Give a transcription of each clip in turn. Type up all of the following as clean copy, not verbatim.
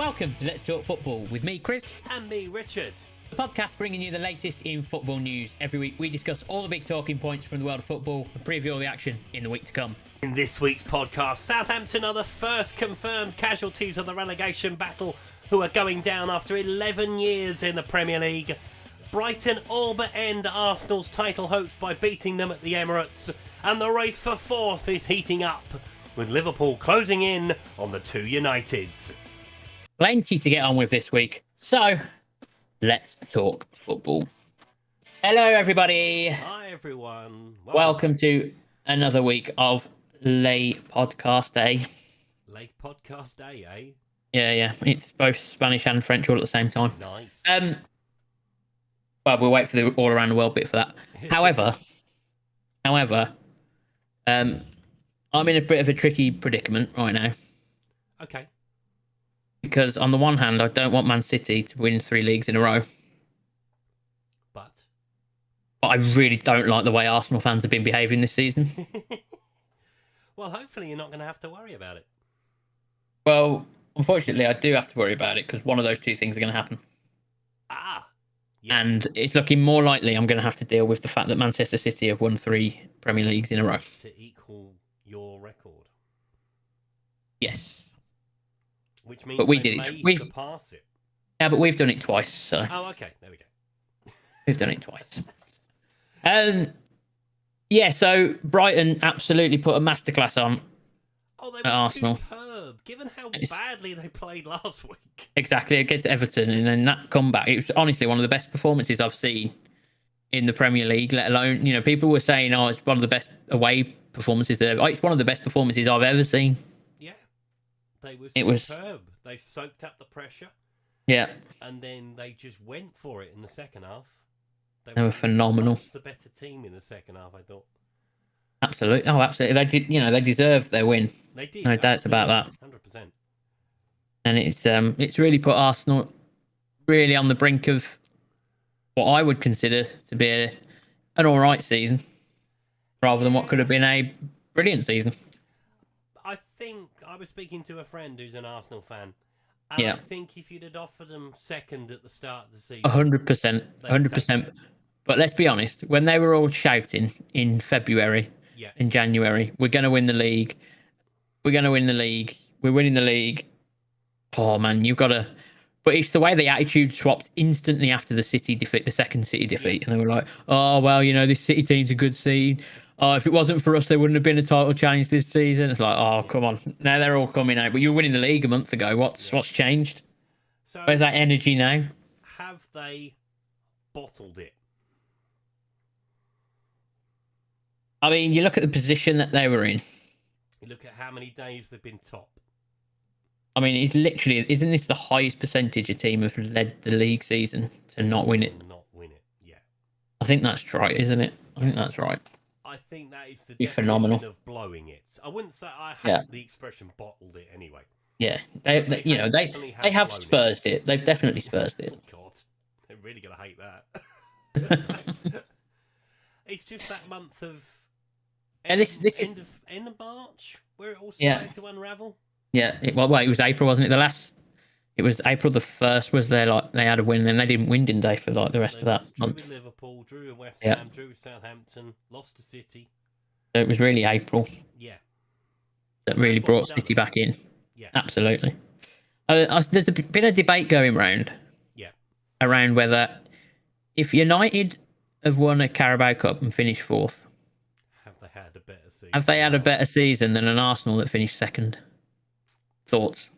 Welcome to Let's Talk Football with me, Chris. And me, Richard. The podcast bringing you the latest in football news. Every week we discuss all the big talking points from the world of football and preview all the action in the week to come. In this week's podcast, Southampton are the first confirmed casualties of the relegation battle who are going down after 11 years in the Premier League. Brighton all but end Arsenal's title hopes by beating them at the Emirates. And the race for fourth is heating up, with Liverpool closing in on the two Uniteds. Plenty to get on with this week. So, let's talk football. Hello, everybody. Hi, everyone. Welcome to another week of Lay Podcast Day. Late Podcast Day, eh? Yeah. It's both Spanish and French all at the same time. Nice. Well, we'll wait for the all around the world bit for that. However, I'm in a bit of a tricky predicament right now. Okay. Because on the one hand, I don't want Man City to win 3 leagues in a row. But I really don't like the way Arsenal fans have been behaving this season. Well, hopefully you're not going to have to worry about it. Well, unfortunately, I do have to worry about it because one of those two things are going to happen. Yes. And it's looking more likely I'm going to have to deal with the fact that Manchester City have won 3 Premier Leagues in a row. To equal your record. Yes. Which means but we they did it. may surpass it. Yeah, but we've done it twice. So Oh, okay. There we go. we've done it twice. Yeah, so Brighton absolutely put a masterclass on Oh, they at were Arsenal. superb, given how It's- badly they played last week. Exactly, against Everton, and then that comeback. It was honestly one of the best performances I've seen in the Premier League, let alone, people were saying, oh, it's one of the best away performances there. It's one of the best performances I've ever seen. Yeah. They were It was- superb. They soaked up the pressure, Yeah, and then they just went for it in the second half. they were phenomenal. much the better team in the second half, I thought. Absolutely. Oh, absolutely. They did, they deserved their win. They did. No doubts about that. 100%. And it's really put Arsenal really on the brink of what I would consider to be an all right season, rather than what could have been a brilliant season. I think I was speaking to a friend who's an Arsenal fan, and Yeah. I think if you'd have offered them second at the start of the season, 100%. 100%. But let's be honest, when they were all shouting in February, yeah, in January, we're going to win the league. We're going to win the league. We're winning the league. Oh, man, you've got to... But it's the way the attitude swapped instantly after the City defeat, the second City defeat. And they were like, oh, well, this City team's a good seed. Oh, if it wasn't for us, there wouldn't have been a title challenge this season. It's like, oh, come on. Now they're all coming out. But you were winning the league a month ago. What's changed? So Where's that energy now? have they bottled it? I mean, you look at the position that they were in. You look at how many days they've been top. I mean, it's literally, isn't this the highest percentage a team have led the league season to not win it? Not win it, yeah. I think that's right, isn't it? I think that's right. I think that is the Be definition phenomenal. of blowing it. I wouldn't say I have Yeah. the expression bottled it anyway. Yeah, they They definitely they have blown it. spursed it. They've definitely spursed it. God, they're really going to hate that. It's just that month of And this is- end of March where it all Yeah. started to unravel. Yeah, it was April, wasn't it? It was April the 1st was they had a win, and then they didn't win, didn't they, for the rest of that Drew month? with Liverpool, drew with West Yeah. Ham, drew with Southampton, lost to City. So it was really April Yeah, that really That's what brought it's done. City back in. yeah, Absolutely. There's been a debate going round yeah. around whether if United have won a Carabao Cup and finished 4th, Have they had a better season? have they had a better season than an Arsenal that finished 2nd? Thoughts?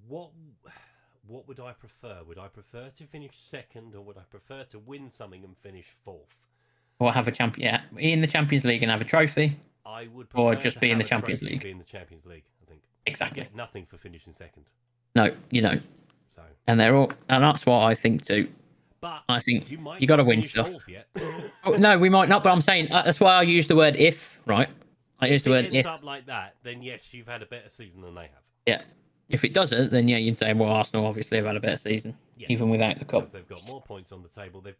What would I prefer? Would I prefer to finish 2nd, or would I prefer to win something and finish 4th? Or have a in the Champions League and have a trophy? I would Or prefer just to be in have the a Champions trophy and League. Be in the Champions League, I think. Exactly. You get nothing for finishing 2nd. No, you don't. So, And that's what I think too. but I think you might you got to not win finish stuff. 4th yet. Oh, no, we might not, but I'm saying that's why I use the word if, right? I use If the it word ends if. up like that, then yes, you've had a better season than they have. Yeah. If it doesn't, then yeah, you'd say, well, Arsenal obviously have had a better season, Yeah. even without the cup. Because they've got more points on the table. They've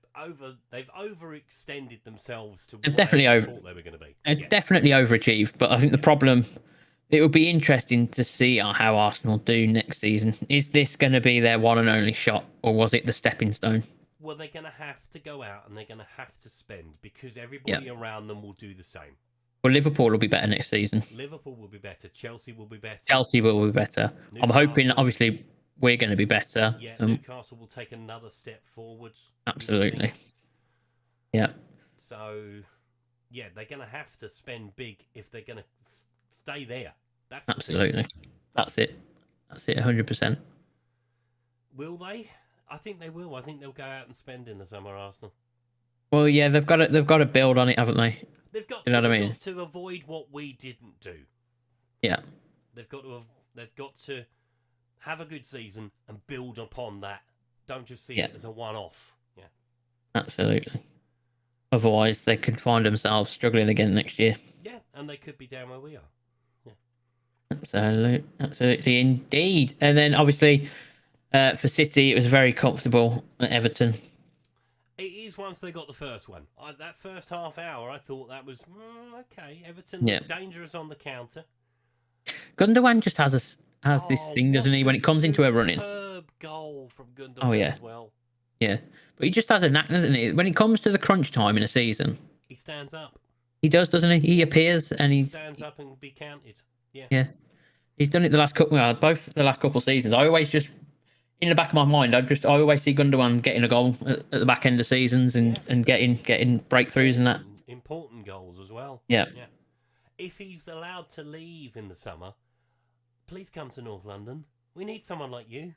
overextended themselves to They've what definitely they over- thought they were going to be. They're Yeah. definitely overachieved, but I think the problem it would be interesting to see how Arsenal do next season. Is this going to be their one and only shot, or was it the stepping stone? Well, they're going to have to go out and they're going to have to spend because Yeah. everybody around them will do the same. Well, Liverpool will be better next season. Liverpool will be better. Chelsea will be better. Chelsea will be better. I'm hoping, obviously, we're going to be better. Yeah, Newcastle will take another step forward. Absolutely. Yeah. So, yeah, they're going to have to spend big if they're going to stay there. That's absolutely. That's it. That's it. 100%. Will they? I think they will. I think they'll go out and spend in the summer, Arsenal. Well, yeah, they've got to build on it, haven't they? They've got, you know what I mean? got to avoid what we didn't do. Yeah. They've got to have a good season and build upon that. Don't just see it as a one-off. Yeah. Absolutely. Otherwise, they could find themselves struggling again next year. Yeah, and they could be down where we are. Yeah. Absolutely, indeed. And then, obviously, for City, it was very comfortable at Everton. It is once they got the first one. That first half hour, I thought that was okay. Everton dangerous on the counter. Gundogan just has this thing, doesn't he? When it comes into a running. Superb goal from Gundogan as well. Yeah, but he just has a knack, doesn't he? When it comes to the crunch time in a season, he stands up. He does, doesn't he? He appears and he stands up and be counted. Yeah. Yeah, he's done it the last couple. Well, both the last couple of seasons. I always just in the back of my mind, I always see Gundogan getting a goal at the back end of seasons and getting breakthroughs and that. Important goals as well. Yeah. Yeah. If he's allowed to leave in the summer, please come to North London. We need someone like you.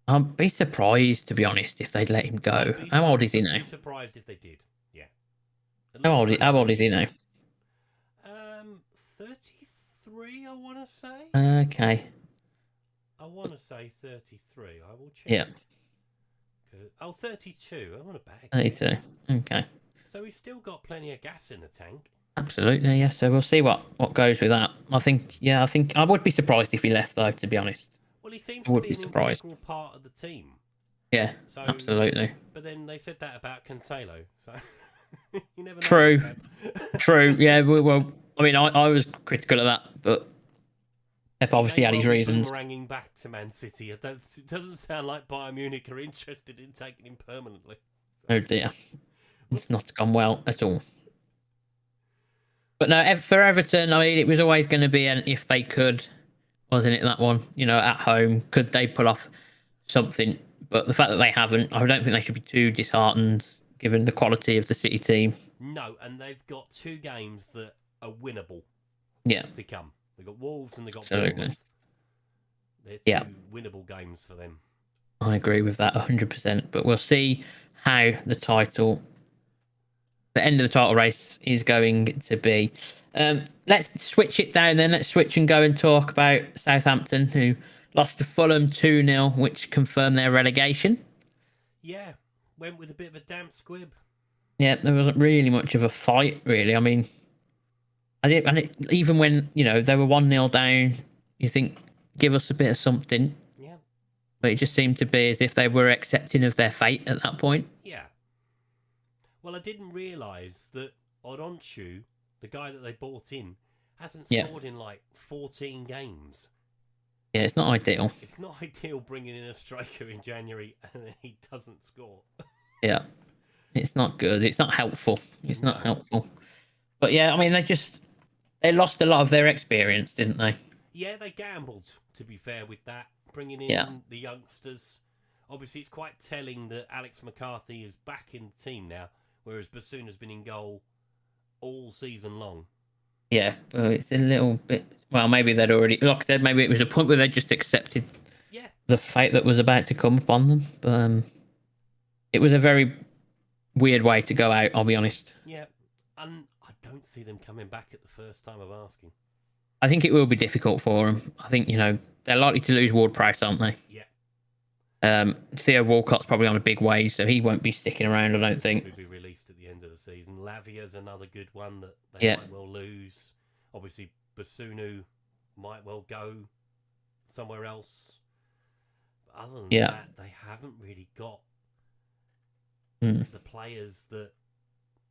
I'd be surprised, to be honest, if they'd let him go. How old is he now? I'd be surprised if they did. Yeah. How old is he now? 33, I want to say. Okay. I want to say 33. I will check. Yeah. Oh, 32. I want to bag. 32. Okay. So he's still got plenty of gas in the tank. Absolutely, yeah. So we'll see what goes with that. I think I would be surprised if he left, though, to be honest. Well, he seems to be an integral part of the team. Yeah, so, absolutely. But then they said that about Cancelo, so you never know. True. True, yeah. Well, I mean, I was critical of that, but Pep obviously had his reasons. Boomeranging back to Man City. It doesn't sound like Bayern Munich are interested in taking him permanently. So. Oh dear. It's not gone well at all. But no, for Everton, I mean, it was always going to be an if they could, wasn't it, that one? You know, at home, could they pull off something? But the fact that they haven't, I don't think they should be too disheartened, given the quality of the City team. No, and they've got 2 games that are winnable. Yeah. To come. They've got Wolves and they've got Absolutely. They're 2 winnable games for them. I agree with that 100%. But we'll see how the end of the title race is going to be. Let's switch it down then. Let's switch and go and talk about Southampton, who lost to Fulham 2-0, which confirmed their relegation. Yeah, went with a bit of a damp squib. Yeah, there wasn't really much of a fight, really. I mean, even when, they were 1-0 down, you think, give us a bit of something. Yeah. But it just seemed to be as if they were accepting of their fate at that point. Yeah. Well, I didn't realise that Odonchu, the guy that they bought in, hasn't scored in like 14 games. Yeah, it's not ideal. It's not ideal bringing in a striker in January and then he doesn't score. Yeah. It's not good. It's not helpful. It's not helpful. But yeah, I mean, they lost a lot of their experience, didn't they? Yeah, they gambled, to be fair, with that. Bringing in the youngsters. Obviously, it's quite telling that Alex McCarthy is back in the team now, whereas Bassoon has been in goal all season long. Yeah, well, it's a little bit... Well, maybe they'd already... Like I said, maybe it was a point where they just accepted the fate that was about to come upon them. But it was a very weird way to go out, I'll be honest. Yeah, and I don't see them coming back at the first time of asking. I think it will be difficult for them. I think, they're likely to lose Ward-Prowse, aren't they? Yeah. Theo Walcott's probably on a big wage, so he won't be sticking around, I don't think. He'll be released at the end of the season. Lavia's another good one that they might well lose. Obviously, Basunu might well go somewhere else. But other than that, they haven't really got the players that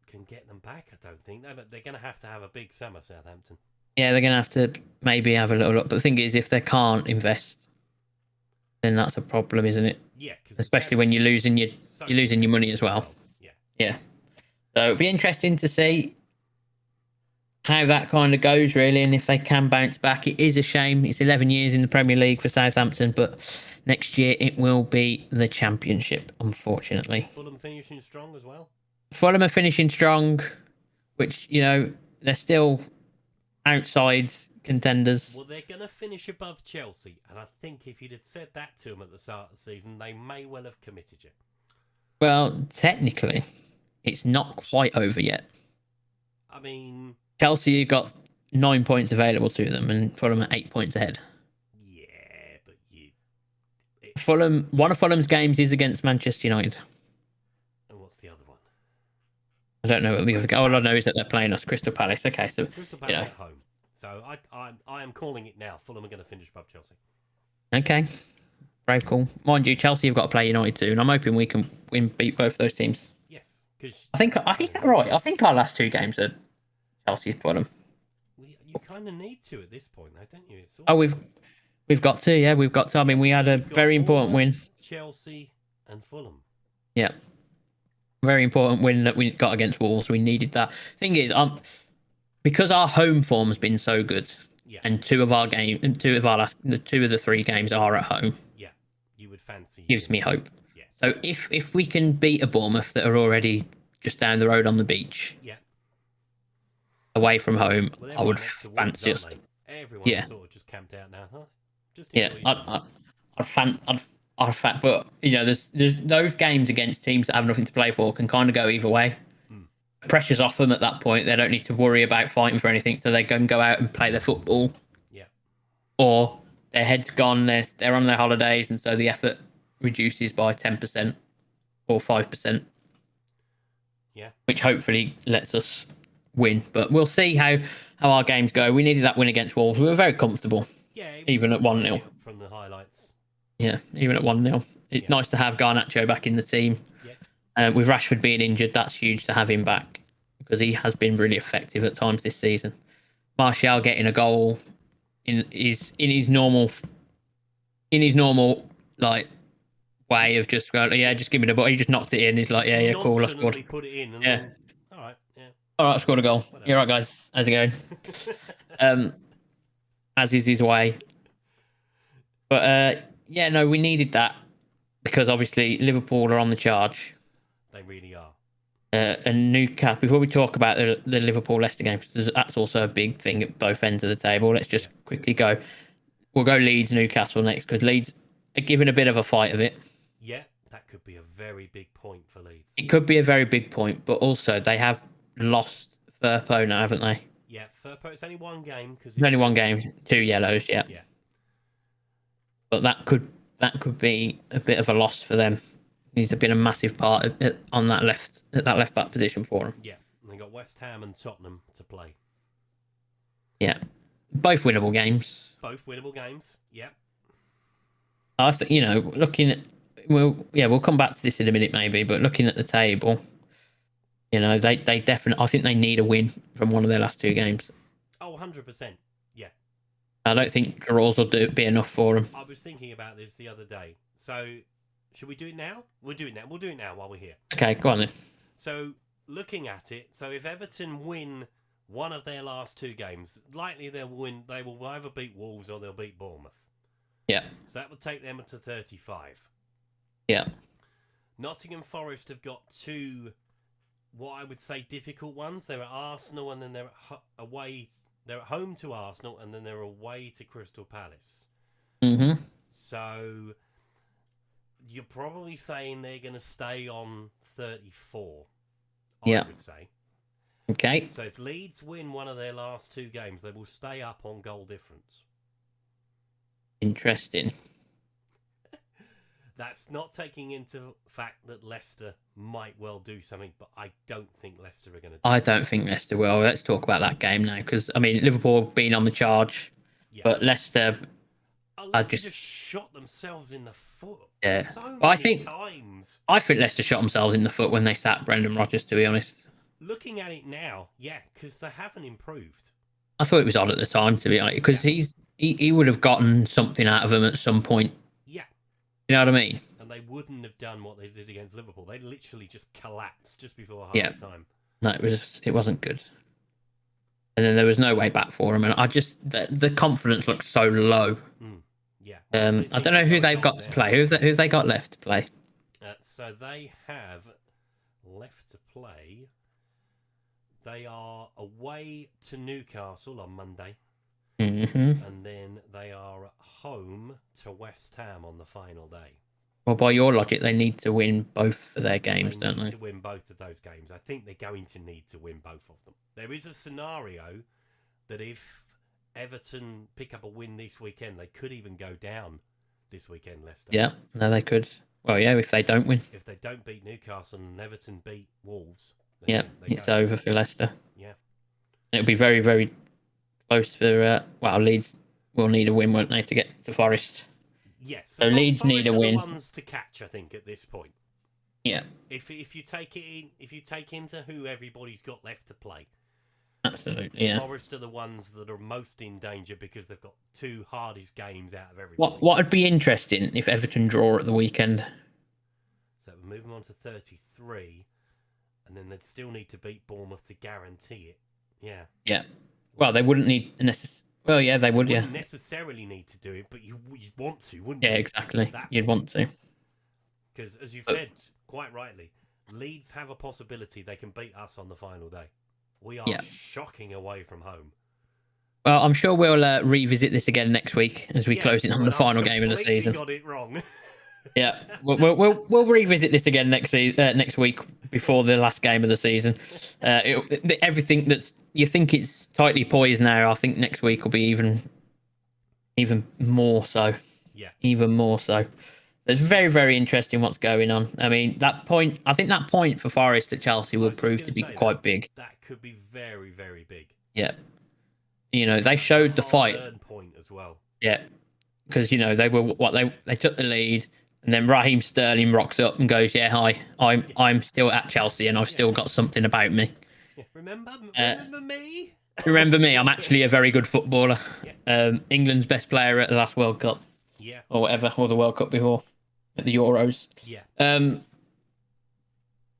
can get them back, I don't think. No, but they're going to have a big summer, Southampton. Yeah, they're going to have to maybe have a little look. But the thing is, if they can't invest, then that's a problem, isn't it? Yeah, because Especially when you're losing your money as well. Yeah. Yeah. So it'll be interesting to see how that kind of goes, really, and if they can bounce back. It is a shame. It's 11 years in the Premier League for Southampton, but next year it will be the Championship, unfortunately. Fulham finishing strong as well. Fulham are finishing strong, which, they're still outside contenders. Well, they're going to finish above Chelsea, and I think if you'd have said that to them at the start of the season, they may well have committed you. Well, technically, it's not quite over yet. I mean, Chelsea got 9 points available to them, and Fulham are 8 points ahead. yeah, but One of Fulham's games is against Manchester United. And what's the other one? I don't know what the other. All I know is that they're playing us, Crystal Palace. Okay, so Crystal Palace at home. So I am calling it now. Fulham are going to finish above Chelsea. Okay, brave call. Mind you, Chelsea have got to play United too, and I'm hoping we can beat both those teams. Yes, because I think that's right. I think our last 2 games are Chelsea and Fulham. You kind of need to at this point, though, don't you? It's Oh, we've got to. Yeah, we've got to. I mean, we had a very important win. Chelsea and Fulham. Yeah, very important win that we got against Wolves. We needed that. Thing is, because our home form has been so good, and two of the 3 games are at home. Yeah, you would fancy. Gives me hope. Yeah. So if we can beat a Bournemouth that are already just down the road on the beach, away from home, I would fancy us. Everyone sort of just camped out now, huh? Just but there's those games against teams that have nothing to play for can kind of go either way. Pressure's off them at that point. They don't need to worry about fighting for anything, so they can go out and play their football. Yeah. Or their head's gone. They're on their holidays, and so the effort reduces by 10% or 5%. Yeah. Which hopefully lets us win, but we'll see how our games go. We needed that win against Wolves. We were very comfortable. Yeah. Even at 1-0. From the highlights. Yeah, even at 1-0. It's nice to have Garnacho back in the team. Yeah. With Rashford being injured, that's huge to have him back because he has been really effective at times this season. Martial getting a goal in his normal like way of just going, just give me the ball. He just knocked it in. He's like, cool, I scored. Put it in. And then, all right. Yeah. All right, I scored a goal. Whatever. You're right, guys. How's it going? As is his way. But we needed that because obviously Liverpool are on the charge. They really are. And Newcastle. Before we talk about the Liverpool-Leicester games, that's also a big thing at both ends of the table. Let's just quickly go. We'll go Leeds-Newcastle next because Leeds are giving a bit of a fight of it. Yeah, that could be a very big point for Leeds. It could be a very big point, but also they have lost Firpo now, haven't they? Yeah, Firpo. It's only 1 game because it's only 1 game, 2 yellows. Yeah. But that could be a bit of a loss for them. He's been a massive part on that left back position for them. Yeah, and they got West Ham and Tottenham to play. Yeah, both winnable games. Both winnable games. Yeah. I think looking at we'll come back to this in a minute maybe, but looking at the table, they definitely, I think they need a win from one of their last 2 games. Oh, 100%. Yeah. I don't think draws will be enough for them. I was thinking about this the other day. So, should we do it now? We'll do it now. We'll do it now while we're here. Okay, go on then. So, looking at it, if Everton win one of their last 2 games, likely they will either beat Wolves or they'll beat Bournemouth. Yeah. So that would take them to 35. Yeah. Nottingham Forest have got 2, what I would say, difficult ones. They're at Arsenal and then they're away. They're at home to Arsenal and then they're away to Crystal Palace. Mm-hmm. So you're probably saying they're going to stay on 34. I would say. Okay. So if Leeds win one of their last 2 games, they will stay up on goal difference. Interesting. That's not taking into fact that Leicester might well do something, but I don't think Leicester are going to do I don't think Leicester will. Let's talk about that game now, because, I mean, Liverpool have been on the charge, but Leicester... Leicester just shot themselves in the foot so many times. I think Leicester shot themselves in the foot when they sacked Brendan Rodgers, to be honest. Looking at it now, because they haven't improved. I thought it was odd at the time, to be honest, because he would have gotten something out of him at some point. Yeah. You know what I mean? And they wouldn't have done what they did against Liverpool. They literally just collapsed just before half time. No, it wasn't good. And then there was no way back for him, and I just the confidence looked so low. Yeah. I don't know who they've got to play. Who they got left to play? So they have left to play. They are away to Newcastle on Monday. And then they are at home to West Ham on the final day. Well, by your logic, they need to win both of their games, don't they? They need to win both of those games. I think they're going to need to win both of them. There is a scenario that if Everton pick up a win this weekend, they could even go down this weekend, Leicester. Yeah, no, they could. Well, yeah, if they don't win. If they don't beat Newcastle and Everton beat Wolves. Yeah, it's over for Leicester. Yeah. It'll be very, very close for, Leeds will need a win, won't they, to get to Forest? Yes. So Leeds need a win. The ones to catch, I think, at this point. Yeah. If you take into who everybody's got left to play. Absolutely, yeah. Forest are the ones that are most in danger because they've got two hardest games out of everybody. What would be interesting if Everton draw at the weekend? So we're moving on to 33, and then they'd still need to beat Bournemouth to guarantee it. Yeah. Yeah. Well, they wouldn't need Well, yeah, they would. Wouldn't necessarily need to do it, but you'd want to, wouldn't you? Yeah, exactly. You'd want to. Because, as you've said quite rightly, Leeds have a possibility they can beat us on the final day. We are shocking away from home. Well, I'm sure we'll revisit this again next week as we close in on the final game of the season. Got it wrong. Yeah, we'll revisit this again next week before the last game of the season. Everything that's you think it's tightly poised now, I think next week will be even more so. Yeah, even more so. It's very, very interesting what's going on. I mean, I think that point for Forest at Chelsea will prove to be quite big. That could be very, very big. Yeah. You know, they showed the fight. Point as well. Yeah. Because, they took the lead, and then Raheem Sterling rocks up and goes, "Yeah, hi, I'm still at Chelsea and I've still got something about me." Yeah. Remember me? Remember me? I'm actually a very good footballer. Yeah. England's best player at the last World Cup. Yeah. Or whatever, or the World Cup before. At the Euros. Yeah. And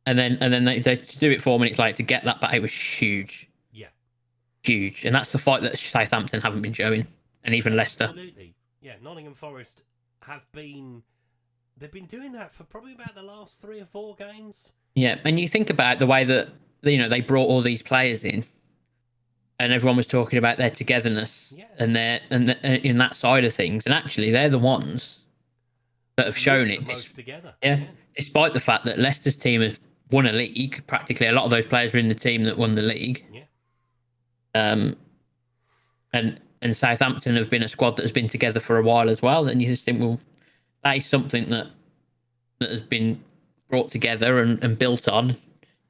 then they do it 4 minutes later to get that back. It was huge. Yeah. Huge. And that's the fight that Southampton haven't been showing. And even Leicester. Absolutely. Yeah, Nottingham Forest they've been doing that for probably about the last 3 or 4 games. Yeah, and you think about the way that they brought all these players in, and everyone was talking about their togetherness and in that side of things, and actually they're the ones that have shown it. Most together. Yeah, despite the fact that Leicester's team has won a league, practically a lot of those players were in the team that won the league. Yeah. And Southampton have been a squad that has been together for a while as well. And you just think, well, that is something that has been brought together and built on,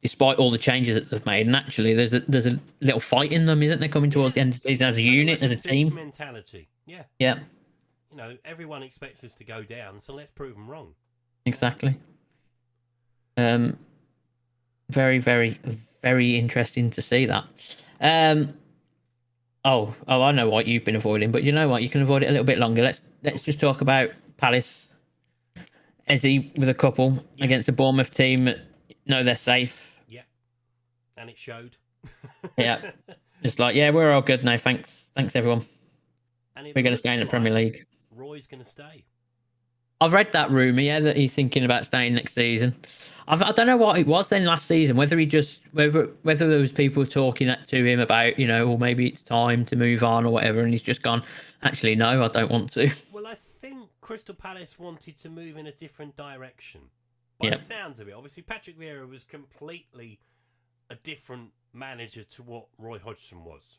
despite all the changes that they've made. And actually, there's a little fight in them, isn't there? Coming towards the end of the season as a unit, as a team. Mentality. Yeah. Yeah. Everyone expects us to go down, so let's prove them wrong. Exactly. Very, very, very interesting to see that. Oh, I know what you've been avoiding, but you know what? You can avoid it a little bit longer. Let's just talk about Palace. Ezzy with a couple against a Bournemouth team. No, they're safe. Yeah, and it showed. Yeah, just like we're all good now. Thanks everyone. We're going to stay in the Premier League. Roy's going to stay. I've read that rumour, that he's thinking about staying next season. I don't know what it was then last season, whether there was people talking to him about, or maybe it's time to move on or whatever, and he's just gone, actually, no, I don't want to. Well, I think Crystal Palace wanted to move in a different direction. By the sounds of it, obviously Patrick Vieira was completely a different manager to what Roy Hodgson was.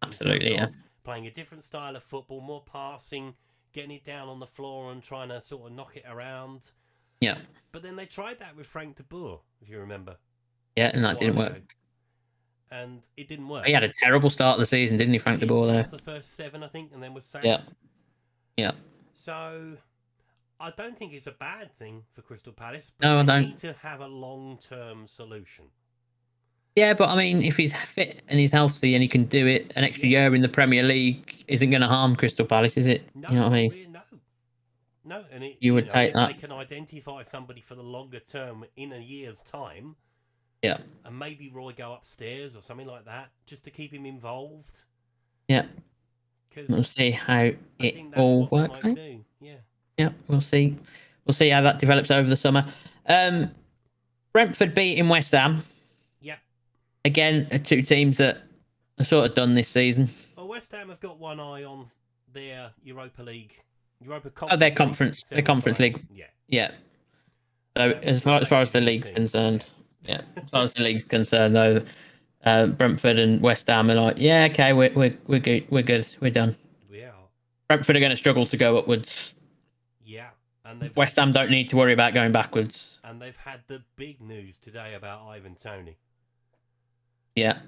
Absolutely, yeah. Playing a different style of football, more passing, getting it down on the floor and trying to sort of knock it around. Yeah. But then they tried that with Frank de Boer, if you remember. Yeah, and that didn't work. And it didn't work. He had a terrible start of the season, didn't he, Frank de Boer there? The first 7, I think, and then was sacked. Yeah. Yeah. So I don't think it's a bad thing for Crystal Palace. But they need to have a long-term solution. Yeah, but I mean, if he's fit and he's healthy and he can do it, an extra year in the Premier League isn't going to harm Crystal Palace, is it? No, You know what I mean? no, and You would take if that. they can identify somebody for the longer term in a year's time, Yeah. and maybe Roy go upstairs or something like that, just to keep him involved. Yeah. Because We'll see how I it think that's all what they works might out. do. Yeah. Yeah, we'll see. We'll see how that develops over the summer. Brentford beating West Ham. Yep. Again, two teams that are sort of done this season. Well, West Ham have got one eye on their Europa Conference. Oh, their conference league. Yeah. Yeah. So as far as the league's concerned, yeah. As far as the league's concerned, though, Brentford and West Ham are like, yeah, okay, we're good, we're done. Yeah. Brentford are going to struggle to go upwards. Yeah, and West Ham don't need to worry about going backwards. And they've had the big news today about Ivan Toney. Yeah.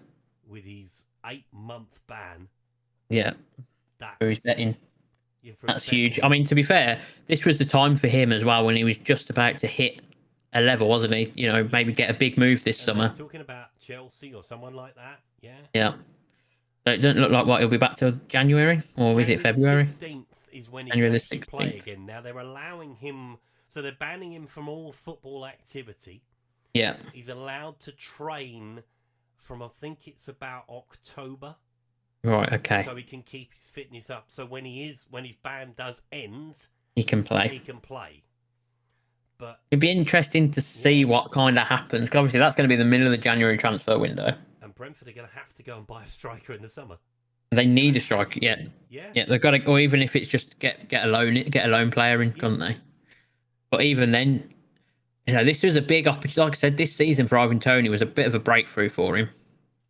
With his 8-month ban. Yeah. That's betting. That's huge. I mean, to be fair, this was the time for him as well when he was just about to hit a level, wasn't he? You know, maybe get a big move this summer. Talking about Chelsea or someone like that, yeah. Yeah. So it doesn't look like he'll be back till January, or is it February? 16th is when he January can play again. Now they're allowing him, so they're banning him from all football activity. Yeah. He's allowed to train from, I think it's about October. Right, okay. So he can keep his fitness up. So when his ban does end, he can play. But it'd be interesting to see what kind of happens. Because obviously that's going to be the middle of the January transfer window. And Brentford are going to have to go and buy a striker in the summer. They need a striker, yeah. Yeah, they've got to, or even if it's just get a loan player in, can't they? But even then, you know, this was a big opportunity. Like I said, this season for Ivan Toney was a bit of a breakthrough for him.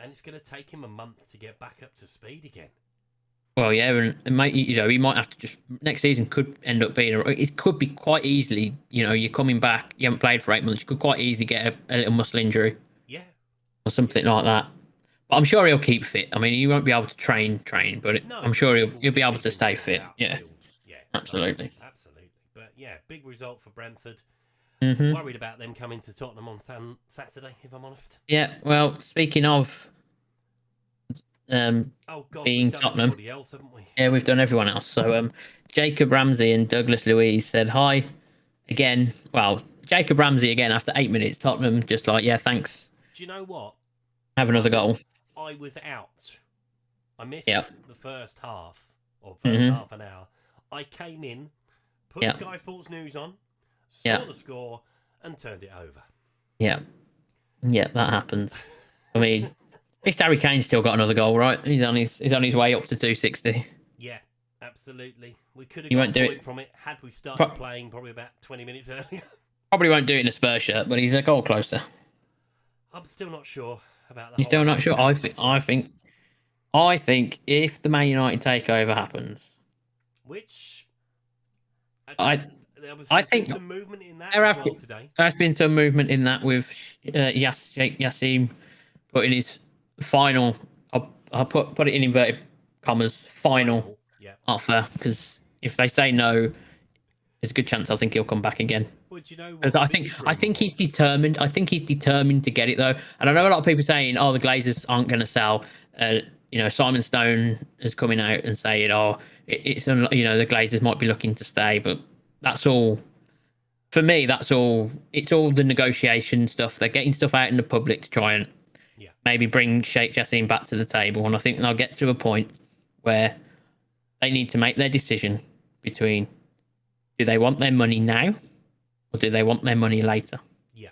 And it's going to take him a month to get back up to speed again. Well, yeah, and he might have to just next season could end up being. It could be quite easily. You know, you're coming back. You haven't played for 8 months. You could quite easily get a little muscle injury. Yeah. Or something like that. But I'm sure he'll keep fit. I mean, he won't be able to train, but I'm sure he'll be able to stay fit. Yeah. Yeah. Absolutely. Absolutely. But yeah, big result for Brentford. Mm-hmm. Worried about them coming to Tottenham on Saturday, if I'm honest. Yeah. Well, speaking of. Being Tottenham. Else, haven't we? Yeah, we've done everyone else. So Jacob Ramsey and Douglas Luiz said hi again. Well, Jacob Ramsey again after 8 minutes. Tottenham just like, yeah, thanks. Do you know what? Have another goal. I was out. I missed the first half or half an hour. I came in, put Sky Sports News on, saw the score, and turned it over. Yeah. Yeah, that happened. I mean, at least Harry Kane's still got another goal, right? He's on his way up to 260. Yeah, absolutely. We could have got a point from it had we started playing probably about 20 minutes earlier. Probably won't do it in a Spurs shirt, but he's a goal closer. I'm still not sure about that. You're still not sure? I think if the Man United takeover happens, which there was some movement in that as well today. There's been some movement in that with Sheikh Yassim putting his final. I'll put it in inverted commas. Final offer, because if they say no, there's a good chance I think he'll come back again. Well, do you know I think he's determined. I think he's determined to get it though. And I know a lot of people saying, "Oh, the Glazers aren't going to sell." Simon Stone is coming out and saying, "Oh, the Glazers might be looking to stay," but that's all. For me, that's all. It's all the negotiation stuff. They're getting stuff out in the public to try and maybe bring Sheikh Yassim back to the table. And I think they'll get to a point where they need to make their decision between do they want their money now or do they want their money later? Yeah.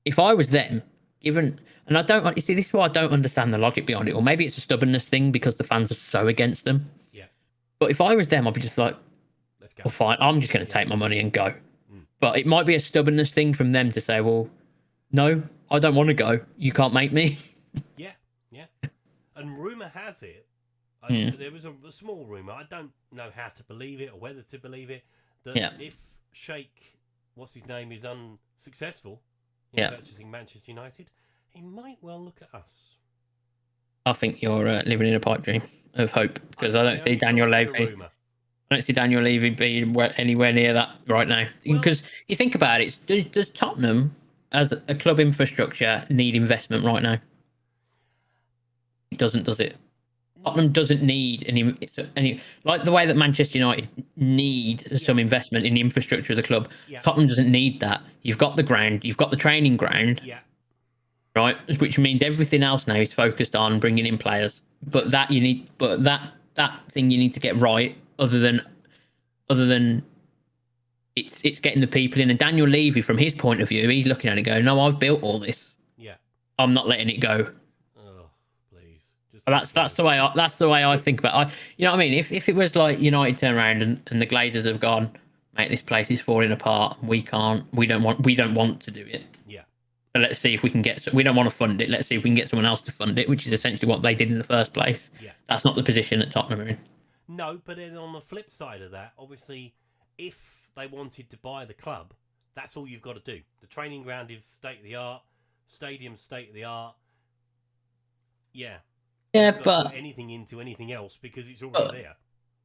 If I was them, and I don't see, this is why I don't understand the logic behind it, or maybe it's a stubbornness thing because the fans are so against them. Yeah. But if I was them, I'd be just like, let's go. Well, fine, I'm just going to take my money and go. But it might be a stubbornness thing from them to say, well, no, I don't want to go. You can't make me. Yeah. And rumour has it, there was a small rumour, I don't know how to believe it or whether to believe it, that if Sheikh, what's his name, is unsuccessful in purchasing Manchester United, he might well look at us. I think you're living in a pipe dream of hope, because I don't see Daniel Levy. I don't see Daniel Levy being anywhere near that right now. Because you think about it, does Tottenham as a club infrastructure need investment right now? It doesn't, does it? Tottenham doesn't need any like the way that Manchester United need some investment in the infrastructure of the club. Yeah. Tottenham doesn't need that. You've got the ground, you've got the training ground, Yeah. right? Which means everything else now is focused on bringing in players. But that thing you need to get right. Other than it's getting the people in. And Daniel Levy, from his point of view, he's looking at it going, "No, I've built all this. Yeah. I'm not letting it go." Oh, please. That's the way I think about it. You know what I mean? If it was like United turn around and the Glazers have gone, mate, this place is falling apart. We don't want to do it. Yeah. So let's see if we can get. We don't want to fund it. Let's see if we can get someone else to fund it, which is essentially what they did in the first place. Yeah. That's not the position that Tottenham are in. No, but then on the flip side of that, obviously, if they wanted to buy the club, that's all you've got to do. The training ground is state of the art, stadium state of the art. Yeah. Yeah, Not but put anything into anything else because it's already there.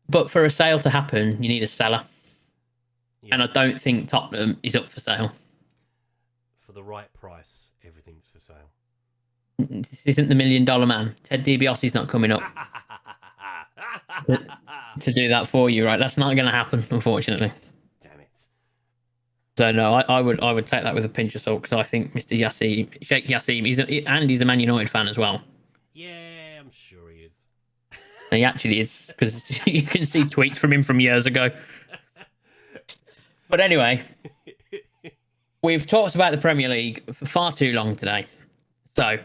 But for a sale to happen, you need a seller, Yeah. and I don't think Tottenham is up for sale. For the right price, everything's for sale. This isn't the $1 million man. Ted DiBiase's not coming up to do that for you, right? That's not going to happen, unfortunately. Damn it. So no, I would take that with a pinch of salt because I think Mr. Yassim, Sheikh Yassim, he's a Man United fan as well. Yeah, I'm sure he is. And he actually is, because you can see tweets from him from years ago. But anyway, we've talked about the Premier League for far too long today. So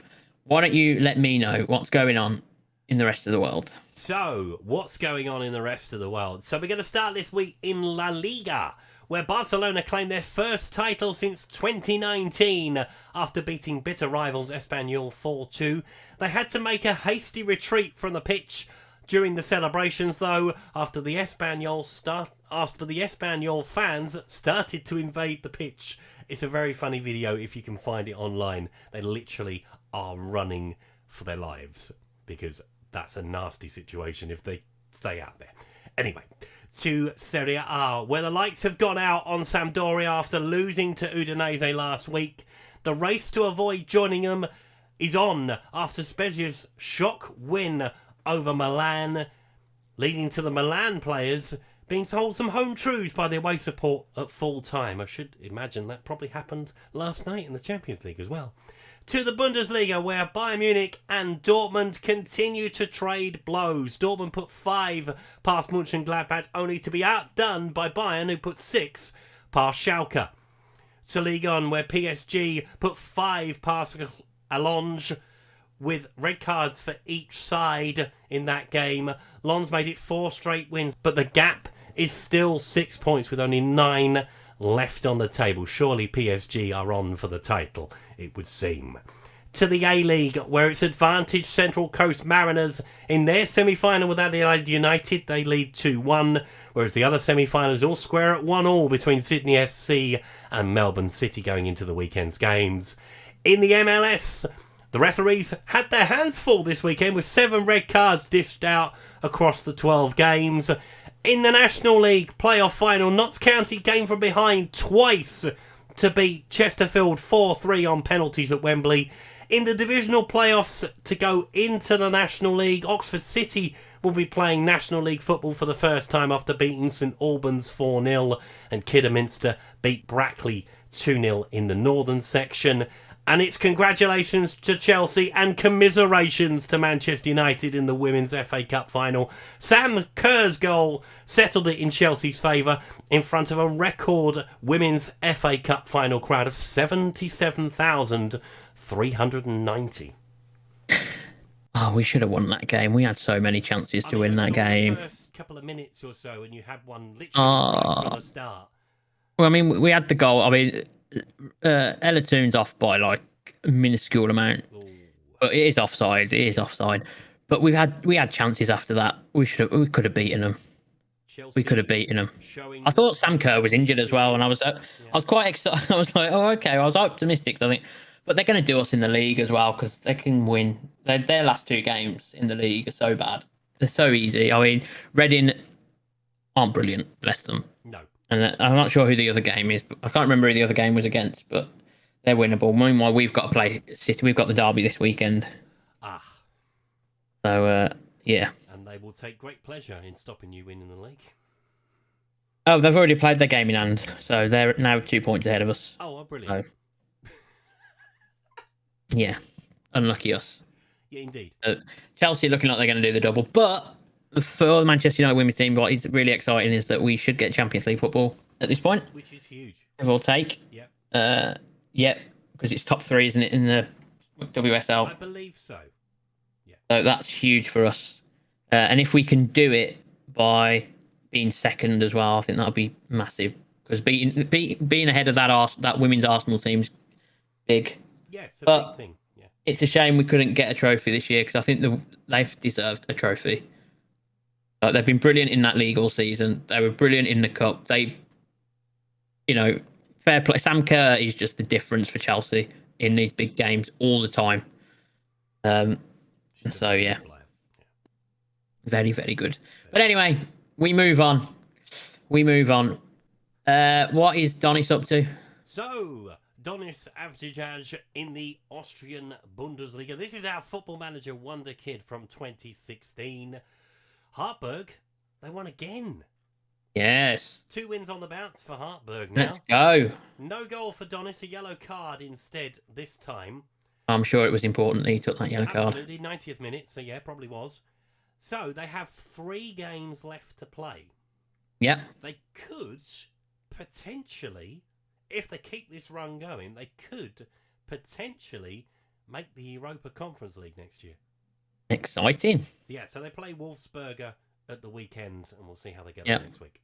why don't you let me know what's going on in the rest of the world? So, what's going on in the rest of the world? So, we're going to start this week in La Liga, where Barcelona claimed their first title since 2019 after beating bitter rivals Espanyol 4-2. They had to make a hasty retreat from the pitch during the celebrations, though, after the Espanyol fans started to invade the pitch. It's a very funny video if you can find it online. They literally are running for their lives because that's a nasty situation if they stay out there. Anyway, to Serie A, where the lights have gone out on Sampdoria after losing to Udinese last week. The race to avoid joining them is on after Spezia's shock win over Milan, leading to the Milan players being told some home truths by the away support at full time. I should imagine that probably happened last night in the Champions League as well. To the Bundesliga, where Bayern Munich and Dortmund continue to trade blows. Dortmund put 5 past Mönchengladbach, only to be outdone by Bayern, who put 6 past Schalke. To Ligue 1, where PSG put 5 past Allonge, with red cards for each side in that game. Lens made it 4 straight wins, but the gap is still 6 points with only 9 left on the table. Surely PSG are on for the title, it would seem. To the A-League, where it's advantage Central Coast Mariners in their semi-final with Adelaide United. They lead 2-1, whereas the other semi-finals all square at 1-1 between Sydney FC and Melbourne City going into the weekend's games. In the MLS, the referees had their hands full this weekend with 7 red cards dished out across the 12 games. In the National League playoff final, Notts County came from behind twice to beat Chesterfield 4-3 on penalties at Wembley. In the divisional playoffs to go into the National League, Oxford City will be playing National League football for the first time after beating St Albans 4-0, and Kidderminster beat Brackley 2-0 in the northern section. And it's congratulations to Chelsea and commiserations to Manchester United in the Women's FA Cup final. Sam Kerr's goal settled it in Chelsea's favour in front of a record Women's FA Cup final crowd of 77,390. Oh, we should have won that game. We had so many chances to win that game. The first couple of minutes or so, and you had one literally right from the start. Well, I mean, we had the goal. I mean, Ella Toon's off by like a minuscule amount, but it is offside. It is offside. But we had chances after that. We could have beaten them. We could have beaten them. I thought Sam Kerr was injured as well, and I was quite excited. I was like, oh, okay. I was optimistic. I think, but they're going to do us in the league as well because they can win. Their last 2 games in the league are so bad. They're so easy. I mean, Reading aren't brilliant. Bless them. No. And I'm not sure who the other game is. But I can't remember who the other game was against, but They're winnable. Meanwhile, we've got to play City. We've got the derby this weekend. Ah. So, yeah. And they will take great pleasure in stopping you winning the league. Oh, they've already played their game in hand, so they're now 2 points ahead of us. Oh, brilliant. So, yeah, unlucky us. Yeah, indeed. Chelsea looking like they're going to do the double, but for the Manchester United women's team, what is really exciting is that we should get Champions League football at this point. Which is huge. Give or take. Yep. Yeah, because it's top 3, isn't it, in the WSL? I believe so. Yeah. So that's huge for us. And if we can do it by being second as well, I think that'll be massive. Because being ahead of that women's Arsenal team's big. Yeah, it's a but big thing. Yeah. It's a shame we couldn't get a trophy this year because I think they've deserved a trophy. They've been brilliant in that league all season. They were brilliant in the cup. Fair play. Sam Kerr is just the difference for Chelsea in these big games all the time. So yeah, very, very good. But anyway, we move on. What is Donis up to? So, Donis Avdijaj in the Austrian Bundesliga. This is our Football Manager wonder kid from 2016. Hartberg, they won again. Yes. 2 wins on the bounce for Hartberg now. Let's go. No goal for Donis, a yellow card instead this time. I'm sure it was important that he took that yellow card. Absolutely, 90th minute, so yeah, probably was. So, they have 3 games left to play. Yep. They could potentially, if they keep this run going, they could potentially make the Europa Conference League next year. Exciting. Yeah, so they play Wolfsberger at the weekend, and we'll see how they get on next week.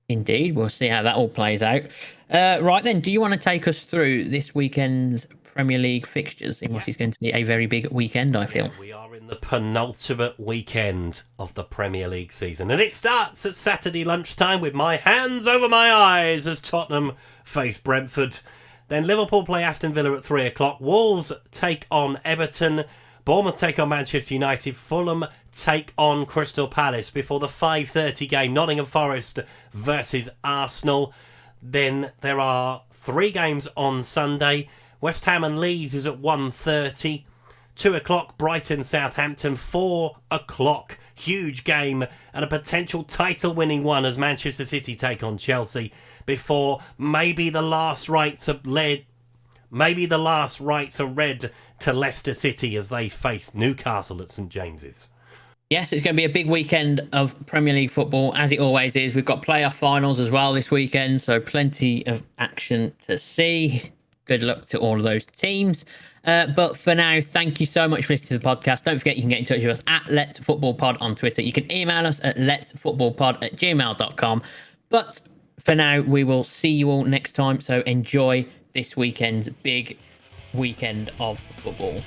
Indeed, we'll see how that all plays out. Right then, do you want to take us through this weekend's Premier League fixtures in what is going to be a very big weekend, I feel? Yeah, we are in the penultimate weekend of the Premier League season, and it starts at Saturday lunchtime with my hands over my eyes as Tottenham face Brentford. Then Liverpool play Aston Villa at 3 o'clock. Wolves take on Everton. Bournemouth take on Manchester United. Fulham take on Crystal Palace before the 5:30 game, Nottingham Forest versus Arsenal. Then there are 3 games on Sunday. West Ham and Leeds is at 1:30. 2 o'clock, Brighton, Southampton. 4 o'clock, huge game and a potential title-winning one as Manchester City take on Chelsea before maybe the last rights are read to Leicester City as they face Newcastle at St James's. Yes, it's going to be a big weekend of Premier League football, as it always is. We've got playoff finals as well this weekend, so plenty of action to see. Good luck to all of those teams. But for now, thank you so much for listening to the podcast. Don't forget you can get in touch with us at Let's Football Pod on Twitter. You can email us at letsfootballpod@gmail.com. But for now, we will see you all next time. So enjoy this weekend's big weekend of football.